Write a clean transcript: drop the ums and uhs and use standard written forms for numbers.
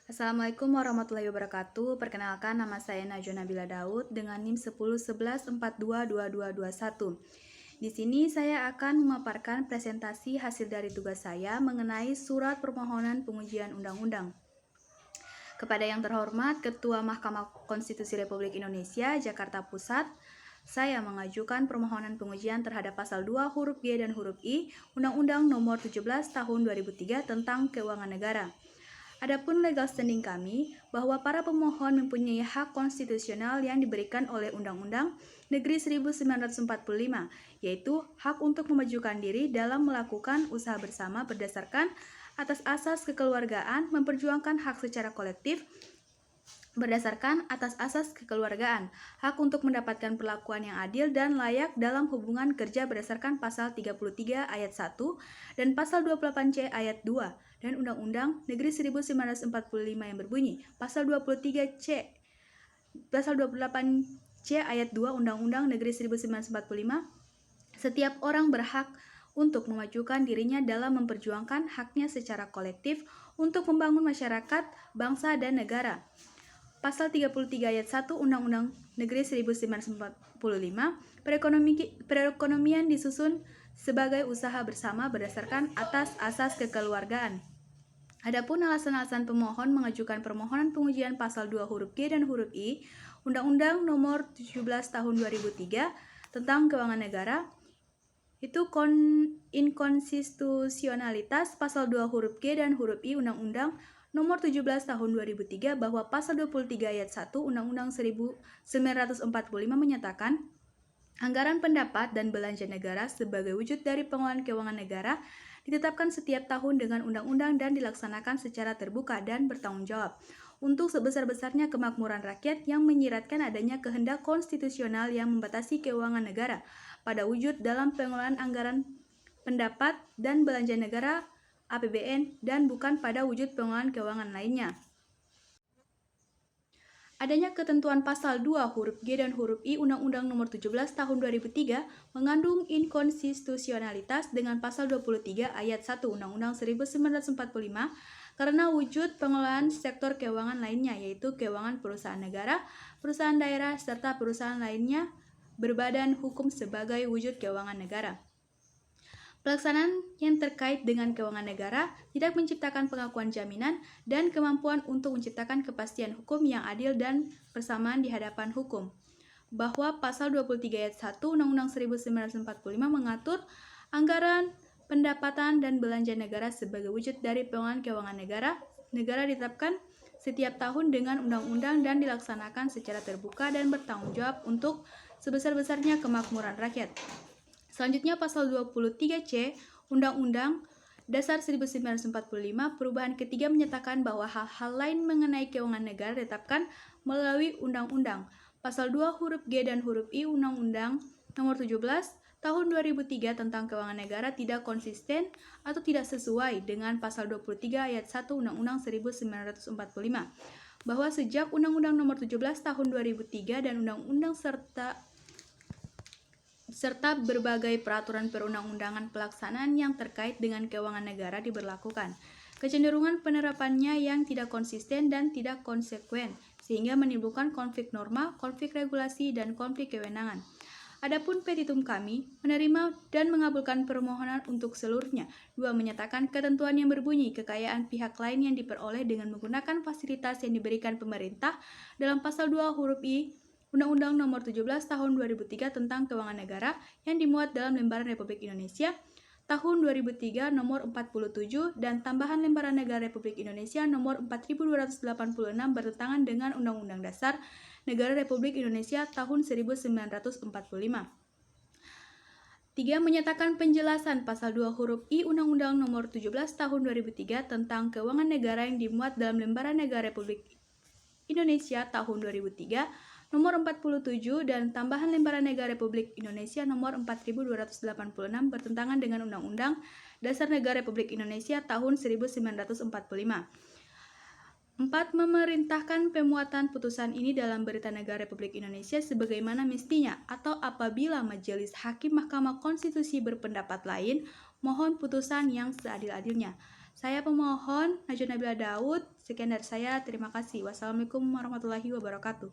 Assalamualaikum warahmatullahi wabarakatuh. Perkenalkan, nama saya Najwa Nabila Daud dengan NIM 1011422221. Di sini saya akan memaparkan presentasi hasil dari tugas saya mengenai surat permohonan pengujian undang-undang. Kepada yang terhormat Ketua Mahkamah Konstitusi Republik Indonesia Jakarta Pusat, saya mengajukan permohonan pengujian terhadap pasal 2 huruf G dan huruf I Undang-Undang Nomor 17 Tahun 2003 tentang Keuangan Negara. Adapun legal standing kami bahwa para pemohon mempunyai hak konstitusional yang diberikan oleh Undang-Undang Negeri 1945, yaitu hak untuk memajukan diri dalam melakukan usaha bersama berdasarkan atas asas kekeluargaan, memperjuangkan hak secara kolektif berdasarkan atas asas kekeluargaan, hak untuk mendapatkan perlakuan yang adil dan layak dalam hubungan kerja berdasarkan pasal 33 ayat 1 dan pasal 28C ayat 2 dan Undang-Undang Negeri 1945 yang berbunyi pasal 28C ayat 2 Undang-Undang Negeri 1945, setiap orang berhak untuk memajukan dirinya dalam memperjuangkan haknya secara kolektif untuk membangun masyarakat, bangsa, dan negara. Pasal 33 ayat 1 Undang-Undang Negeri 1945, perekonomian disusun sebagai usaha bersama berdasarkan atas asas kekeluargaan. Adapun alasan-alasan pemohon mengajukan permohonan pengujian pasal 2 huruf G dan huruf I Undang-Undang Nomor 17 Tahun 2003 tentang Keuangan Negara, itu inkonstitusionalitas pasal 2 huruf G dan huruf I Undang-Undang Nomor 17 Tahun 2003 bahwa pasal 23 ayat 1 Undang-Undang 1945 menyatakan anggaran pendapat dan belanja negara sebagai wujud dari pengelolaan keuangan negara ditetapkan setiap tahun dengan undang-undang dan dilaksanakan secara terbuka dan bertanggung jawab untuk sebesar-besarnya kemakmuran rakyat yang menyiratkan adanya kehendak konstitusional yang membatasi keuangan negara pada wujud dalam pengelolaan anggaran pendapat dan belanja negara APBN dan bukan pada wujud pengelolaan keuangan lainnya. Adanya ketentuan pasal 2 huruf G dan huruf I Undang-Undang Nomor 17 Tahun 2003 mengandung inkonstitusionalitas dengan pasal 23 ayat 1 Undang-Undang 1945 karena wujud pengelolaan sektor keuangan lainnya, yaitu keuangan perusahaan negara, perusahaan daerah, serta perusahaan lainnya berbadan hukum sebagai wujud keuangan negara. Pelaksanaan yang terkait dengan keuangan negara tidak menciptakan pengakuan jaminan dan kemampuan untuk menciptakan kepastian hukum yang adil dan persamaan di hadapan hukum. Bahwa pasal 23 ayat 1 Undang-Undang 1945 mengatur anggaran, pendapatan, dan belanja negara sebagai wujud dari pengelolaan keuangan negara. Negara ditetapkan setiap tahun dengan undang-undang dan dilaksanakan secara terbuka dan bertanggung jawab untuk sebesar-besarnya kemakmuran rakyat. Selanjutnya pasal 23C Undang-Undang Dasar 1945 perubahan ketiga menyatakan bahwa hal-hal lain mengenai keuangan negara ditetapkan melalui undang-undang. Pasal 2 huruf G dan huruf I Undang-Undang Nomor 17 Tahun 2003 tentang Keuangan Negara tidak konsisten atau tidak sesuai dengan pasal 23 ayat 1 Undang-Undang 1945 bahwa sejak Undang-Undang Nomor 17 Tahun 2003 dan Undang-Undang serta berbagai peraturan perundang-undangan pelaksanaan yang terkait dengan keuangan negara diberlakukan. Kecenderungan penerapannya yang tidak konsisten dan tidak konsekuen, sehingga menimbulkan konflik norma, konflik regulasi, dan konflik kewenangan. Adapun petitum kami menerima dan mengabulkan permohonan untuk seluruhnya. 2. Menyatakan ketentuan yang berbunyi kekayaan pihak lain yang diperoleh dengan menggunakan fasilitas yang diberikan pemerintah dalam pasal 2 huruf I Undang-Undang Nomor 17 Tahun 2003 tentang Keuangan Negara yang dimuat dalam Lembaran Republik Indonesia Tahun 2003 Nomor 47 dan tambahan Lembaran Negara Republik Indonesia Nomor 4286 bertentangan dengan Undang-Undang Dasar Negara Republik Indonesia Tahun 1945. 3. Menyatakan penjelasan pasal 2 huruf I Undang-Undang Nomor 17 Tahun 2003 tentang Keuangan Negara yang dimuat dalam Lembaran Negara Republik Indonesia Tahun 2003 Nomor 47 dan tambahan Lembaran Negara Republik Indonesia Nomor 4286 bertentangan dengan Undang-Undang Dasar Negara Republik Indonesia Tahun 1945. 4. Memerintahkan pemuatan putusan ini dalam Berita Negara Republik Indonesia sebagaimana mestinya atau apabila Majelis Hakim Mahkamah Konstitusi berpendapat lain, mohon putusan yang seadil-adilnya. Saya pemohon Najwa Nabila Daud, Sekian dari saya, terima kasih. Wassalamualaikum warahmatullahi wabarakatuh.